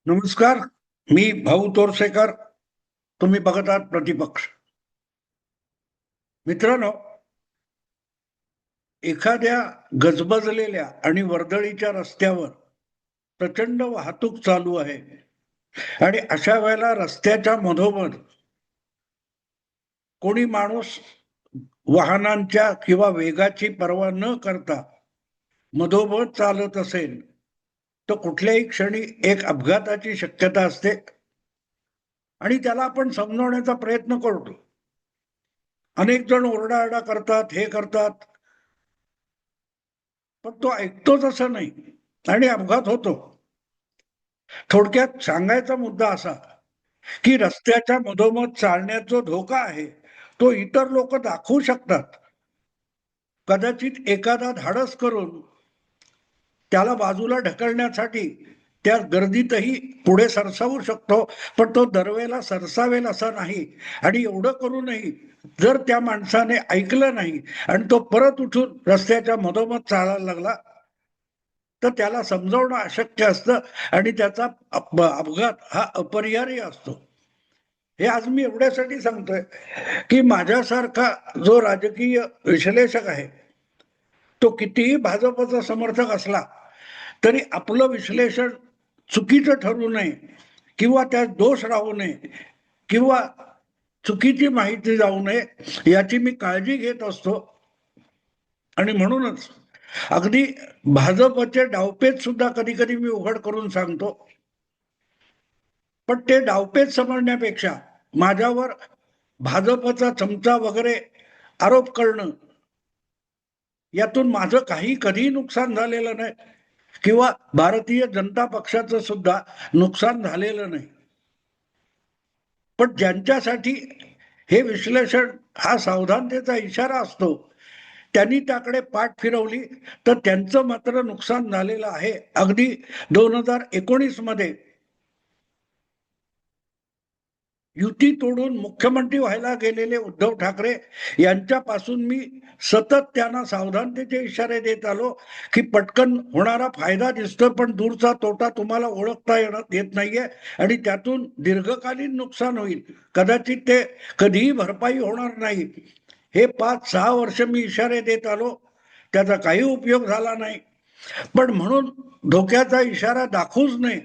नमस्कार. मी भाऊ तोरसेकर. तुम्ही बघत आहात प्रतिपक्ष. मित्रांनो, एखाद्या गजबजलेल्या आणि वर्दळीच्या रस्त्यावर प्रचंड वाहतूक चालू आहे आणि अशा वेळेला रस्त्याच्या मधोमध कोणी माणूस वाहनांच्या किंवा वेगाची पर्वा न करता मधोमध चालत असेल तर कुठल्याही क्षणी एक अपघाताची शक्यता असते आणि त्याला आपण समजवण्याचा प्रयत्न करतो. अनेक जण ओरडाआरडा करतात, हे करतात, पण तो ऐकतोच असं नाही आणि अपघात होतो. थोडक्यात सांगायचा मुद्दा असा, की रस्त्याच्या मधोमध चालण्याचा जो धोका आहे, तो इतर लोक दाखवू शकतात. कदाचित एखादा धाडस करून त्याला बाजूला ढकलण्यासाठी त्या गर्दीतही पुढे सरसावू शकतो, पण तो दरवेळेला सरसावेल असा नाही. आणि एवढं करूनही जर त्या माणसाने ऐकलं नाही आणि तो परत उठून रस्त्याच्या मधोमध चालायला लागला तर त्याला समजावणं अशक्य असतं आणि त्याचा अपघात हा अपरिहार्य असतो. हे आज मी एवढ्यासाठी सांगतोय की माझ्यासारखा जो राजकीय विश्लेषक आहे तो कितीही भाजपचा समर्थक असला तरी आपलं विश्लेषण चुकीचं ठरू नये किंवा त्यात दोष राहू नये किंवा चुकीची माहिती जाऊ नये याची मी काळजी घेत असतो. आणि म्हणूनच अगदी भाजपचे डावपेच सुद्धा कधी कधी मी उघड करून सांगतो. पण ते डावपेच समजण्यापेक्षा माझ्यावर भाजपचा चमचा वगैरे आरोप करणं, यातून माझं काही कधीही नुकसान झालेलं नाही किंवा भारतीय जनता पक्षाचं सुद्धा नुकसान झालेलं नाही. पण ज्यांच्यासाठी हे विश्लेषण हा सावधानतेचा इशारा असतो त्यांनी त्याकडे पाठ फिरवली तर त्यांचं मात्र नुकसान झालेलं आहे. अगदी 2019 मध्ये युती तोडून मुख्यमंत्री व्हायला गेलेले उद्धव ठाकरे यांच्यापासून मी सतत त्यांना सावधानतेचे इशारे देत आलो की पटकन होणारा फायदा दिसतो पण दूरचा तोटा तुम्हाला ओळखता येत नाहीये आणि त्यातून दीर्घकालीन नुकसान होईल, कदाचित ते कधीही भरपाई होणार नाही. हे 5-6 वर्ष मी इशारे देत आलो, त्याचा काही उपयोग झाला नाही. पण म्हणून धोक्याचा इशारा दाखवूच नये,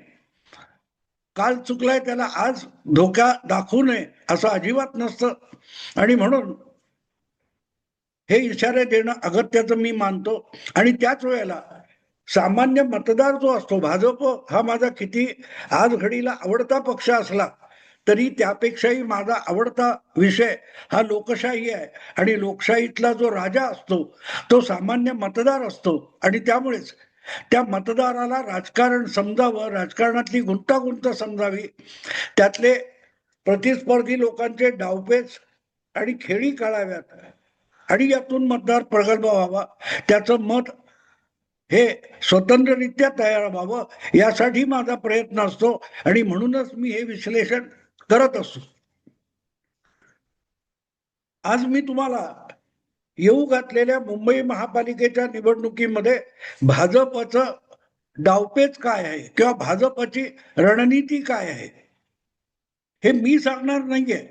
काल चुकलाय त्याला आज धोका दाखवू नये असं अजिबात नसतं. आणि म्हणून हे इशारे देणं अगत्याचं मी मानतो. आणि त्याच वेळेला सामान्य मतदार जो असतो, भाजप हा माझा किती आज घडीला आवडता पक्ष असला तरी त्यापेक्षाही माझा आवडता विषय हा लोकशाही आहे. आणि लोकशाहीतला जो राजा असतो तो सामान्य मतदार असतो आणि त्यामुळेच त्या मतदाराला राजकारण समजावं, राजकारणातली गुंतागुंत समजावी, त्यातले प्रतिस्पर्धी लोकांचे डावपेच आणि खेळी कळाव्यात आणि यातून मतदार प्रगल्भ व्हावा, त्याचं मत हे स्वतंत्ररित्या तयार व्हावं यासाठी माझा प्रयत्न असतो. आणि म्हणूनच मी हे विश्लेषण करत असतो. आज मी तुम्हाला येऊ घातलेल्या मुंबई महापालिकेच्या निवडणुकीमध्ये भाजपचं डावपेच काय आहे किंवा भाजपची रणनीती काय आहे हे मी सांगणार नाहीये.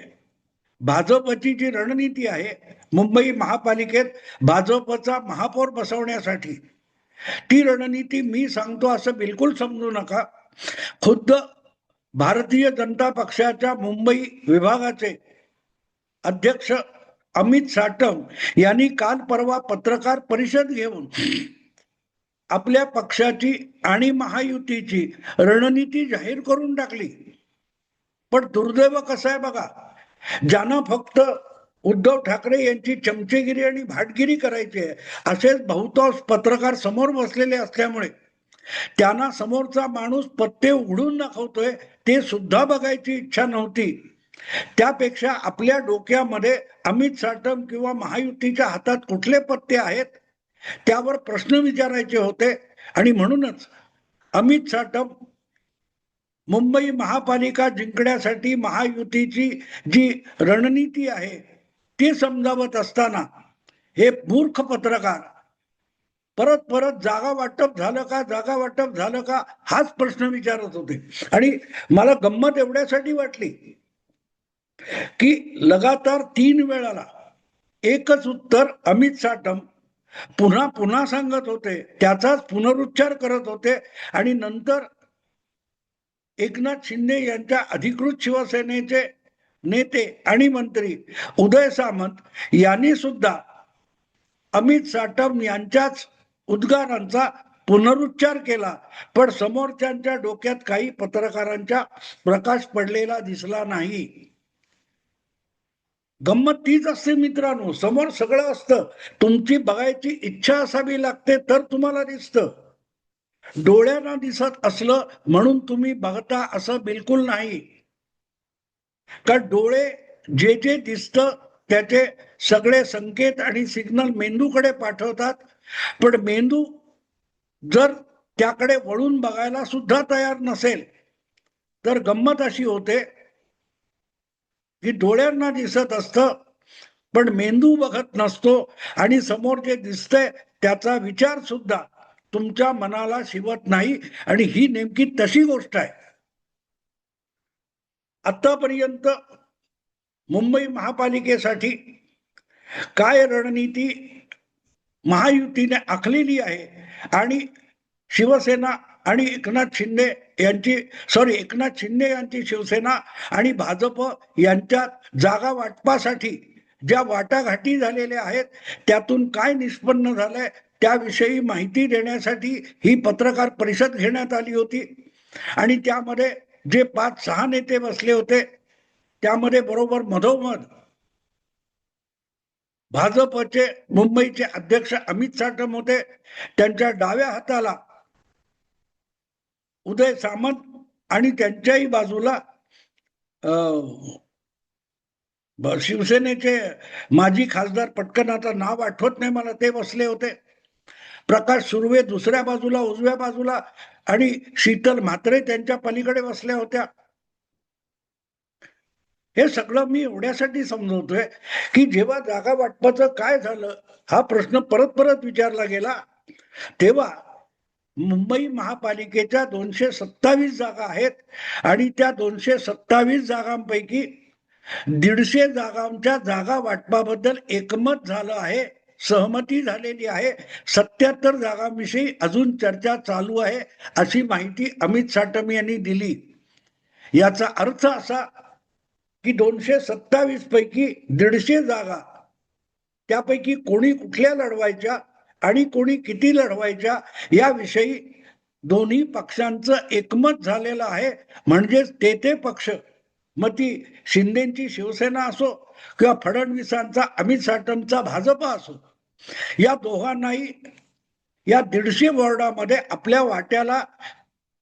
भाजपची जी रणनीती आहे मुंबई महापालिकेत भाजपचा महापौर बसवण्यासाठी, ती रणनीती मी सांगतो असं बिलकुल समजू नका. खुद्द भारतीय जनता पक्षाच्या मुंबई विभागाचे अध्यक्ष अमित साटम यांनी काल परवा पत्रकार परिषद घेऊन आपल्या पक्षाची आणि महायुतीची रणनीती जाहीर करून टाकली. पण दुर्दैव कसं आहे बघा, ज्यांना फक्त उद्धव ठाकरे यांची चमचेगिरी आणि भाटगिरी करायची आहे असेच बहुतांश पत्रकार समोर बसलेले असल्यामुळे त्यांना समोरचा माणूस पत्ते उघडून दाखवतोय ते सुद्धा बघायची इच्छा नव्हती. त्यापेक्षा आपल्या डोक्यामध्ये अमित साटम किंवा महायुतीच्या हातात कुठले पत्ते आहेत त्यावर प्रश्न विचारायचे होते. आणि म्हणूनच अमित साटम मुंबई महापालिका जिंकण्यासाठी महायुतीची जी रणनीती आहे ती समजावत असताना हे मूर्ख पत्रकार परत परत जागा वाटप झालं का, जागा वाटप झालं का, हाच प्रश्न विचारत होते. आणि मला गंमत एवढ्यासाठी वाटली की लगातार 3 वेळाला एकच उत्तर अमित साटम पुन्हा पुन्हा सांगत होते, त्याचाच पुनरुच्चार करत होते. आणि नंतर एकनाथ शिंदे यांच्या अधिकृत शिवसेनेचे नेते आणि मंत्री उदय सामंत यांनी सुद्धा अमित साटम यांच्याच उद्गारांचा पुनरुच्चार केला, पण समोरच्यांच्या डोक्यात काही पत्रकारांच्या प्रकाश पडलेला दिसला नाही. गंमत तीच असते मित्रांनो, समोर सगळं असतं, तुमची बघायची इच्छा असावी लागते तर तुम्हाला दिसतं. डोळ्यांना दिसत असलं म्हणून तुम्ही बघता असं बिलकुल नाही. कारण डोळे जे जे दिसतं त्याचे सगळे संकेत आणि सिग्नल मेंदूकडे पाठवतात, पण मेंदू जर त्याकडे वळून बघायला सुद्धा तयार नसेल तर गंमत अशी होते की डोळ्यांना दिसत असतं पण मेंदू बघत नसतो आणि समोर जे दिसतंय त्याचा विचार सुद्धा तुमच्या मनाला शिवत नाही. आणि ही नेमकी तशी गोष्ट आहे. आतापर्यंत मुंबई महापालिकेसाठी काय रणनीती महायुतीने आखलेली आहे आणि शिवसेना आणि एकनाथ शिंदे यांची शिवसेना आणि भाजप यांच्यात जागा वाटपासाठी ज्या वाटाघाटी झालेल्या आहेत त्यातून काय निष्पन्न झालंय त्याविषयी माहिती देण्यासाठी ही पत्रकार परिषद घेण्यात आली होती. आणि त्यामध्ये जे 5-6 नेते बसले होते त्यामध्ये बरोबर मधोमध भाजपचे मुंबईचे अध्यक्ष अमित साटम होते, त्यांच्या डाव्या हाताला उदय सामंत आणि त्यांच्याही बाजूला शिवसेनेचे माजी खासदार, पटकन आता नाव आठवत नाही मला, ते बसले होते. प्रकाश सुर्वे दुसऱ्या बाजूला उजव्या बाजूला आणि शीतल म्हात्रे त्यांच्या पलीकडे बसल्या होत्या. हे सगळं मी एवढ्यासाठी समजवतोय की जेव्हा जागा वाटपाचं काय झालं हा प्रश्न परत परत विचारला गेला तेव्हा मुंबई महापालिकेच्या 227 जागा आहेत आणि त्या 227 जागांपैकी 150 जागांच्या जागा वाटपाबद्दल एकमत झालं आहे, सहमती झालेली आहे. 77 जागांविषयी अजून चर्चा चालू आहे अशी माहिती अमित साटम यांनी दिली. याचा अर्थ असा की 227 पैकी 150 जागा त्यापैकी कोणी कुठल्या लढवायच्या आणि कोणी किती लढवायच्या याविषयी दोन्ही पक्षांचं एकमत झालेलं आहे. म्हणजेच ते पक्ष, मग ती शिंदेची शिवसेना असो किंवा फडणवीसांचा अमित साटमचा भाजप असो, या दोघांनाही या 150 वॉर्डामध्ये आपल्या वाट्याला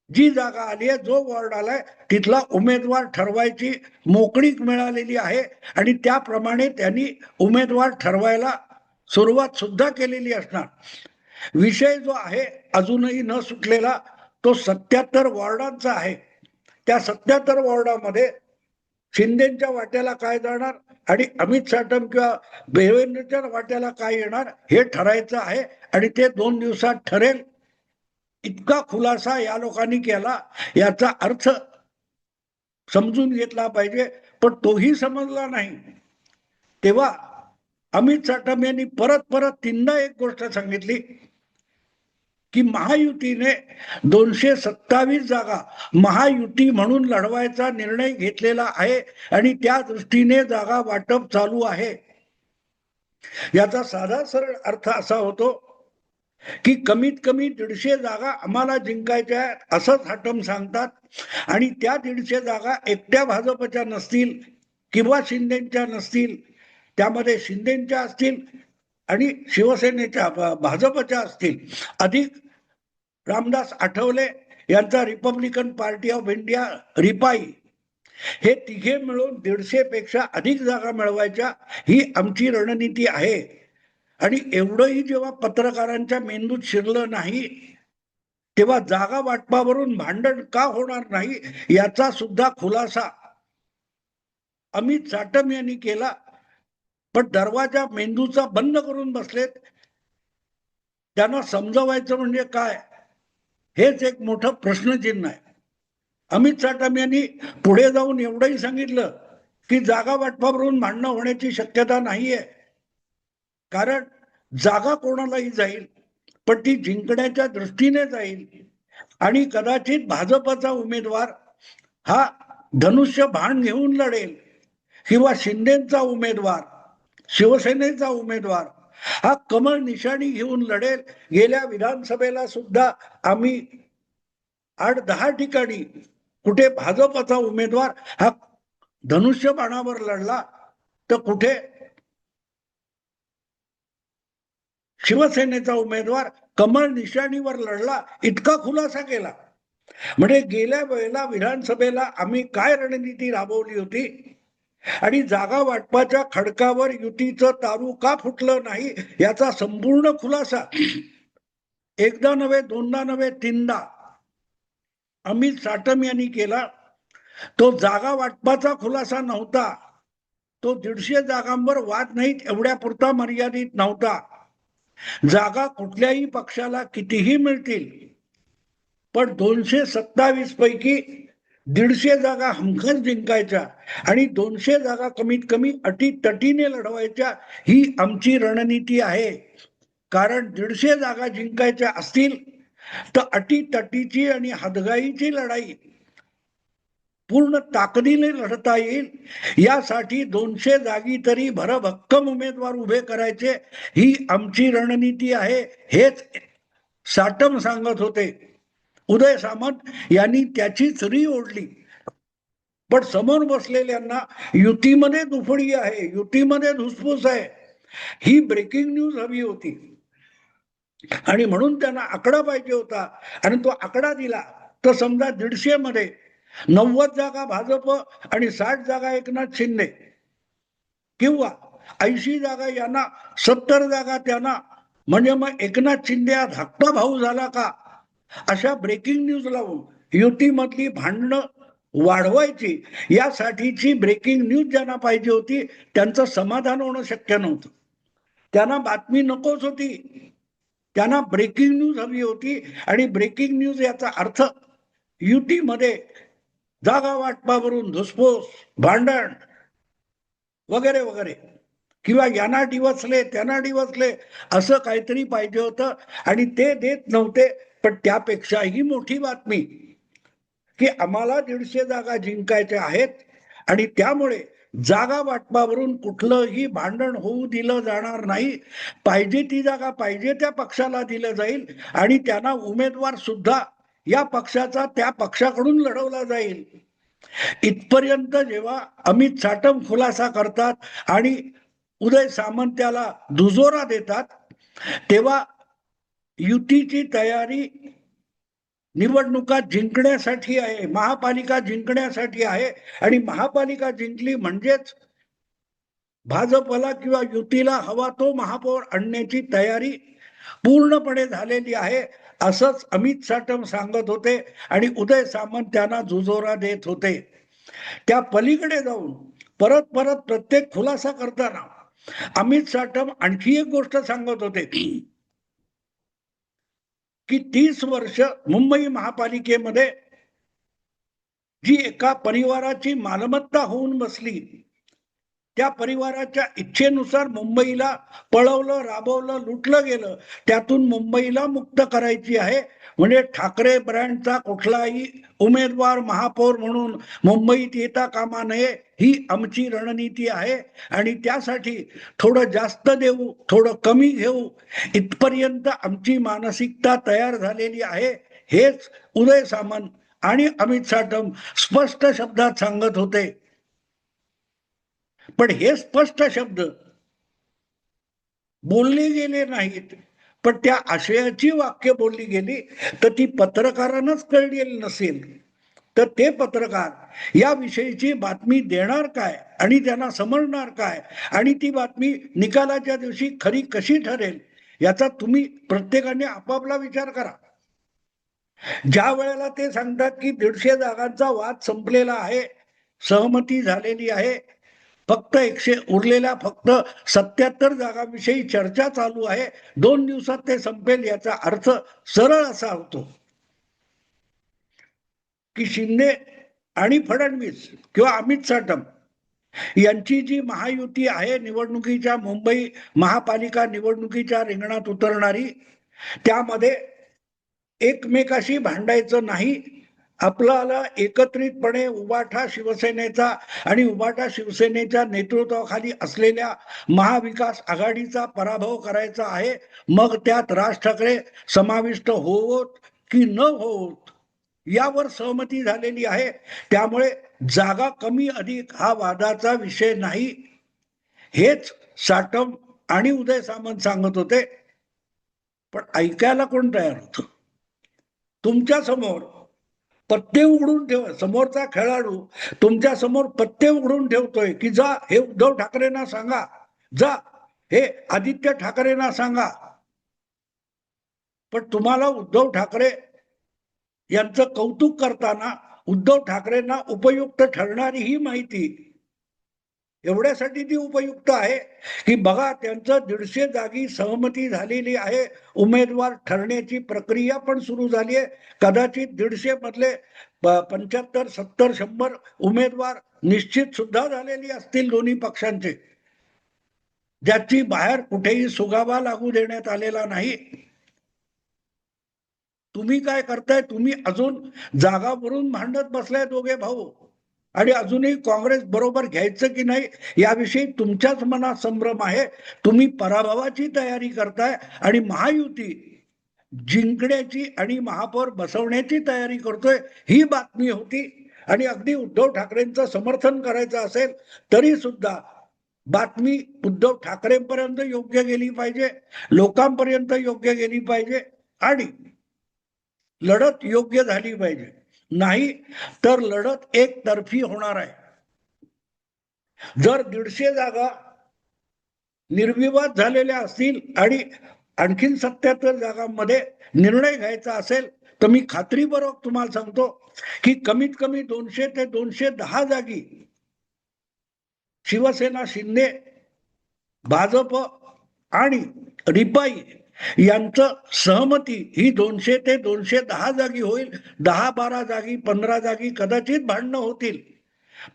जी जागा आली आहे, जो वॉर्ड आलाय तिथला उमेदवार ठरवायची मोकळीक मिळालेली आहे आणि त्याप्रमाणे त्यांनी उमेदवार ठरवायला सुरुवात सुद्धा केलेली असणार. विषय जो आहे अजूनही न सुटलेला तो 77 वॉर्डांचा आहे. त्या 77 वॉर्डामध्ये शिंदेच्या वाट्याला काय जाणार आणि अमित साटम किंवा देवेंद्रच्या वाट्याला काय येणार हे ठरायचं आहे आणि ते 2 दिवसात ठरेल. इतका खुलासा या लोकांनी केला, याचा अर्थ समजून घेतला पाहिजे, पण तोही समजला नाही. तेव्हा अमित साटम यांनी परत परत 3दा एक गोष्ट सांगितली की महायुतीने 227 जागा महायुती म्हणून लढवायचा निर्णय घेतलेला आहे आणि त्या दृष्टीने जागा वाटप चालू आहे. याचा साधा सरळ अर्थ असा होतो की कमीत कमी 150 जागा आम्हाला जिंकायच्या आहेत असं साटम सांगतात आणि त्या 150 जागा एकट्या भाजपच्या नसतील किंवा शिंदेच्या नसतील, त्यामध्ये शिंदेच्या असतील आणि शिवसेनेच्या भाजपच्या असतील, अधिक रामदास आठवले यांचा Republican party of India Ripai, हे तिघे मिळून 150 पेक्षा अधिक जागा मिळवायच्या ही आमची रणनीती आहे. आणि एवढंही जेव्हा पत्रकारांच्या मेंदूत शिरलं नाही तेव्हा जागा वाटपावरून भांडण का होणार नाही याचा सुद्धा खुलासा अमित साटम यांनी केला. पण दरवाजा मेंदूचा बंद करून बसलेत. त्यांना समजवायचं म्हणजे काय, हेच एक मोठं प्रश्नचिन्ह आहे. अमित साटम यांनी पुढे जाऊन एवढंही सांगितलं की जागा वाटपावरून भांडणं होण्याची शक्यता नाहीये, कारण जागा कोणालाही जाईल, पण ती जिंकण्याच्या दृष्टीने जाईल आणि कदाचित भाजपचा उमेदवार हा धनुष्य बाण घेऊन लढेल किंवा शिंदेचा उमेदवार, शिवसेनेचा उमेदवार हा कमळ निशाणी घेऊन लढेल. गेल्या विधानसभेला सुद्धा आम्ही 8-10 ठिकाणी कुठे भाजपचा उमेदवार हा धनुष्य बाणावर लढला, तर कुठे शिवसेनेचा उमेदवार कमळ निशाणीवर लढला, इतका खुलासा केला. म्हणजे गेल्या वेळेला विधानसभेला आम्ही काय रणनीती राबवली होती आणि जागा वाटपाच्या खडकावर युतीचं तारू का फुटलं नाही याचा संपूर्ण खुलासा एकदा नव्हे, दोनदा नव्हे, तीनदा अमित साटम यांनी केला. तो जागा वाटपाचा खुलासा नव्हता, तो 150 जागांवर वाद नाहीत एवढ्या पुरता मर्यादित नव्हता. जागा कुठल्याही पक्षाला कितीही मिळतील, पण 227 पैकी 150 जागा हमखास जिंकायच्या आणि 200 जागा कमीत कमी अटीतटीने लढवायच्या, ही आमची रणनीती आहे. कारण 150 जागा जिंकायच्या असतील तर अटीतटीची आणि हदगाईची लढाई पूर्ण ताकदीने लढता येईल. यासाठी 200 जागी तरी भरभक्कम उमेदवार उभे करायचे, ही आमची रणनीती आहे, हेच साटम सांगत होते. उदय सामंत यांनी त्याचीच री ओढली. पण समोर बसलेल्यांना युतीमध्ये दुफडी आहे, युतीमध्ये धुसफूस आहे, ही ब्रेकिंग न्यूज हवी होती आणि म्हणून त्यांना आकडा पाहिजे होता आणि तो आकडा दिला. तर समजा 150 मध्ये 90 जागा भाजप आणि 60 जागा एकनाथ शिंदे किंवा 80 जागा यांना, 70 जागा त्यांना, म्हणजे मग एकनाथ शिंदे हा धाकटा भाऊ झाला का, अशा ब्रेकिंग न्यूज लावून युतीमधली भांडणं वाढवायची, यासाठीची ब्रेकिंग न्यूज ज्यांना पाहिजे होती त्यांचं समाधान होणं शक्य नव्हतं. त्यांना बातमी नकोच होती, त्यांना ब्रेकिंग न्यूज हवी होती. आणि ब्रेकिंग न्यूज याचा अर्थ युतीमध्ये जागा वाटपावरून धुसफूस, भांडण वगैरे वगैरे, किंवा यांना डिवचले त्यांना डिवचले, असं काहीतरी पाहिजे होतं आणि ते देत नव्हते. पण त्यापेक्षाही मोठी बातमी की आम्हाला 150 जागा जिंकायच्या आहेत आणि त्यामुळे जागा वाटपावरून कुठलंही भांडण होऊ दिलं जाणार नाही. पाहिजे ती जागा पाहिजे त्या पक्षाला दिलं जाईल आणि त्यांना उमेदवार सुद्धा या पक्षाचा त्या पक्षाकडून लढवला जाईल. इथपर्यंत जेव्हा अमित साटम खुलासा करतात आणि उदय सामंत त्याला दुजोरा देतात, तेव्हा युतीची तयारी निवडणुका जिंकण्यासाठी आहे, महापालिका जिंकण्यासाठी आहे आणि महापालिका जिंकली म्हणजेच भाजपला किंवा युतीला हवा तो महापौर आणण्याची तयारी पूर्णपणे झालेली आहे, असंच अमित साटम सांगत होते आणि उदय सामंत त्यांना दुजोरा देत होते. त्या पलीकडे जाऊन परत परत प्रत्येक खुलासा करताना अमित साटम आणखी एक गोष्ट सांगत होते की 30 वर्ष मुंबई महापालिकेमध्ये जी एका परिवाराची मालमत्ता होऊन बसली, त्या परिवाराच्या इच्छेनुसार मुंबईला पळवलं, राबवलं, लुटलं गेलं, त्यातून मुंबईला मुक्त करायची आहे. म्हणजे ठाकरे ब्रँडचा कुठलाही उमेदवार महापौर म्हणून मुंबईत येता कामा नये, ही आमची रणनीती आहे आणि त्यासाठी थोडं जास्त देऊ, थोडं कमी घेऊ, इथपर्यंत आमची मानसिकता तयार झालेली आहे, हेच उदय सामंत आणि अमित साटम स्पष्ट शब्दात सांगत होते. पण हे स्पष्ट शब्द बोलले गेले नाहीत, पण त्या आशयाची वाक्य बोलली गेली तर ती पत्रकारांनाच कळलेली नसेल, तर ते पत्रकार या विषयीची बातमी देणार काय आणि त्यांना समजणार काय आणि ती बातमी निकालाच्या दिवशी खरी कशी ठरेल, याचा तुम्ही प्रत्येकाने आपापला विचार करा. ज्या वेळेला ते सांगतात की 150 जागांचा वाद संपलेला आहे, सहमती झालेली आहे, फक्त उरलेल्या फक्त 77 जागांविषयी चर्चा चालू आहे. 2 दिवसात ते संपेल. याचा अर्थ सरळ असा होतो की शिंदे आणि फडणवीस किंवा अमित साटम यांची जी महायुती आहे, निवडणुकीच्या मुंबई महापालिका निवडणुकीच्या रिंगणात उतरणारी, त्यामध्ये एकमेकाशी भांडायचं नाही. आपल्याला एकत्रितपणे उबाठा शिवसेनेचा आणि उबाठा शिवसेनेच्या नेतृत्वाखाली असलेल्या महाविकास आघाडीचा पराभव करायचा आहे. मग त्यात राज ठाकरे समाविष्ट होवोत की न होवोत यावर सहमती झालेली आहे. त्यामुळे जागा कमी अधिक हा वादाचा विषय नाही. हेच साटम आणि उदय सामंत सांगत होते. पण ऐकायला कोण तयार होतं? तुमच्या समोर पत्ते उघडून ठेव, समोरचा खेळाडू तुमच्या समोर पत्ते उघडून ठेवतोय की जा हे उद्धव ठाकरेंना सांगा, जा हे आदित्य ठाकरेंना सांगा. पण तुम्हाला उद्धव ठाकरे यांचं कौतुक करताना उद्धव ठाकरेंना उपयुक्त ठरणारी ही माहिती एवढ्यासाठी ती उपयुक्त आहे की बघा, त्यांचं 150 जागी सहमती झालेली आहे. उमेदवार ठरण्याची प्रक्रिया पण सुरू झाली आहे. कदाचित 150 मधले 75, 70, 100 उमेदवार निश्चित सुद्धा झालेली असतील दोन्ही पक्षांचे, ज्याची बाहेर कुठेही सुगावा लागू देण्यात आलेला नाही. तुम्ही काय करताय? तुम्ही अजून जागावरून भांडत बसलाय दोघे भाऊ, आणि अजूनही काँग्रेस बरोबर घ्यायचं की नाही याविषयी तुमच्याच मनात संभ्रम आहे. तुम्ही पराभवाची तयारी करताय आणि महायुती जिंकण्याची आणि महापौर बसवण्याची तयारी करतोय, ही बातमी होती. आणि अगदी उद्धव ठाकरेंचं समर्थन करायचं असेल तरी सुद्धा बातमी उद्धव ठाकरेंपर्यंत योग्य गेली पाहिजे, लोकांपर्यंत योग्य गेली पाहिजे आणि लढत योग्य झाली पाहिजे. नाही तर लढत एकतर्फी होणार आहे. जर 150 जागा निर्विवाद झालेल्या असतील आणि आणखीन 77 जागांमध्ये निर्णय घ्यायचा असेल तर मी खात्रीपूर्वक तुम्हाला सांगतो की कमीत कमी 200 ते 210 जागी शिवसेना, शिंदे, भाजप आणि रिपाई यांचं सहमती ही 200 ते 210 जागी होईल. 10-12 जागी, 15 जागी कदाचित भांडणं होतील,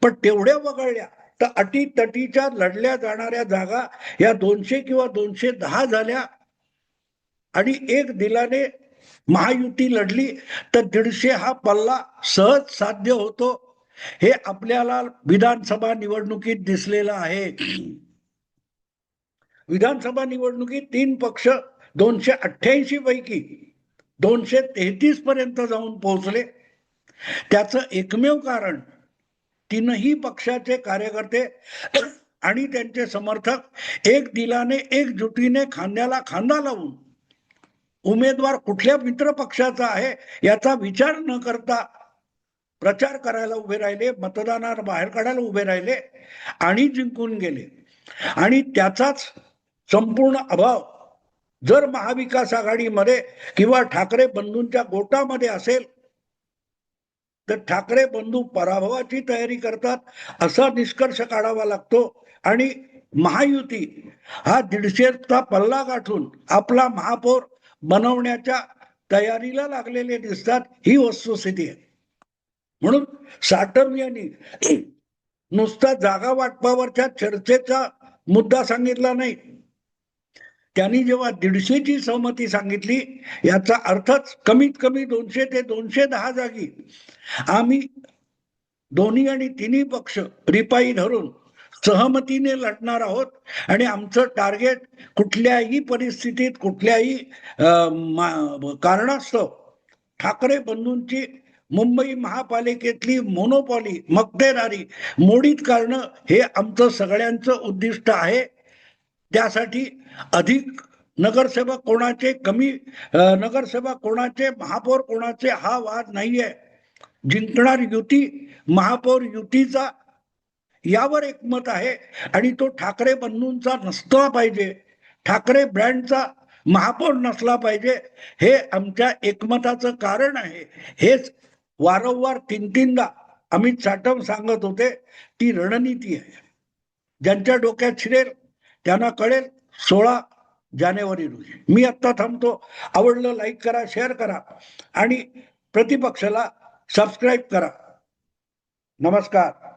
पण तेवढ्या वगळल्या तर अटीतटीच्या लढल्या जाणाऱ्या जागा या 200 किंवा 210 झाल्या आणि एक दिलाने महायुती लढली तर 150 हा पल्ला सहज साध्य होतो. हे आपल्याला विधानसभा निवडणुकीत दिसलेलं आहे. विधानसभा निवडणुकीत 3 पक्ष 288 पैकी 233 पर्यंत जाऊन पोहोचले. त्याचं एकमेव कारण तीनही पक्षाचे कार्यकर्ते आणि त्यांचे समर्थक एक दिलाने, एकजुटीने, खांद्याला खांदा लावून उमेदवार कुठल्या मित्र पक्षाचा आहे याचा विचार न करता प्रचार करायला उभे राहिले, मतदानाला बाहेर काढायला उभे राहिले आणि जिंकून गेले. आणि त्याचाच संपूर्ण अभाव जर महाविकास आघाडीमध्ये किंवा ठाकरे बंधूंच्या गोटामध्ये असेल तर ठाकरे बंधू पराभवाची तयारी करतात असा निष्कर्ष काढावा लागतो. आणि महायुती हा 150चा पल्ला गाठून आपला महापौर बनवण्याच्या तयारीला लागलेले दिसतात. ही वस्तुस्थिती आहे. म्हणून साटम यांनी नुसता जागा वाटपावरच्या चर्चेचा मुद्दा सांगितला नाही, त्यांनी जेव्हा 150ची सहमती सांगितली याचा अर्थच कमीत कमी 200 ते 210 जागी आम्ही दोन्ही आणि तिन्ही पक्ष रिपाई धरून सहमतीने लढणार आहोत. आणि आमचं टार्गेट कुठल्याही परिस्थितीत, कुठल्याही कारणास्तव ठाकरे बंधूंची मुंबई महापालिकेतली मोनोपॉली, मक्तेदारी मोडीत काढणं हे आमचं सगळ्यांचं उद्दिष्ट आहे. त्यासाठी अधिक नगरसेवक कोणाचे, कमी नगरसेवक कोणाचे, महापौर कोणाचे हा वाद नाहीये. जिंकणार युती, महापौर युतीचा यावर एकमत आहे आणि तो ठाकरे बंधूंचा नसला पाहिजे, ठाकरे ब्रँडचा महापौर नसला पाहिजे. हे आमच्या एकमताचं कारण आहे. हेच वारंवार 3-3दा अमित साटम सांगत होते. ती रणनीती आहे. ज्यांच्या डोक्यात शिरेल त्यांना कळेल 16 जानेवारी रोजी. मी आत्ता थांबतो. आवडलं लाईक करा, शेअर करा आणि प्रतिपक्षाला सबस्क्राईब करा. नमस्कार.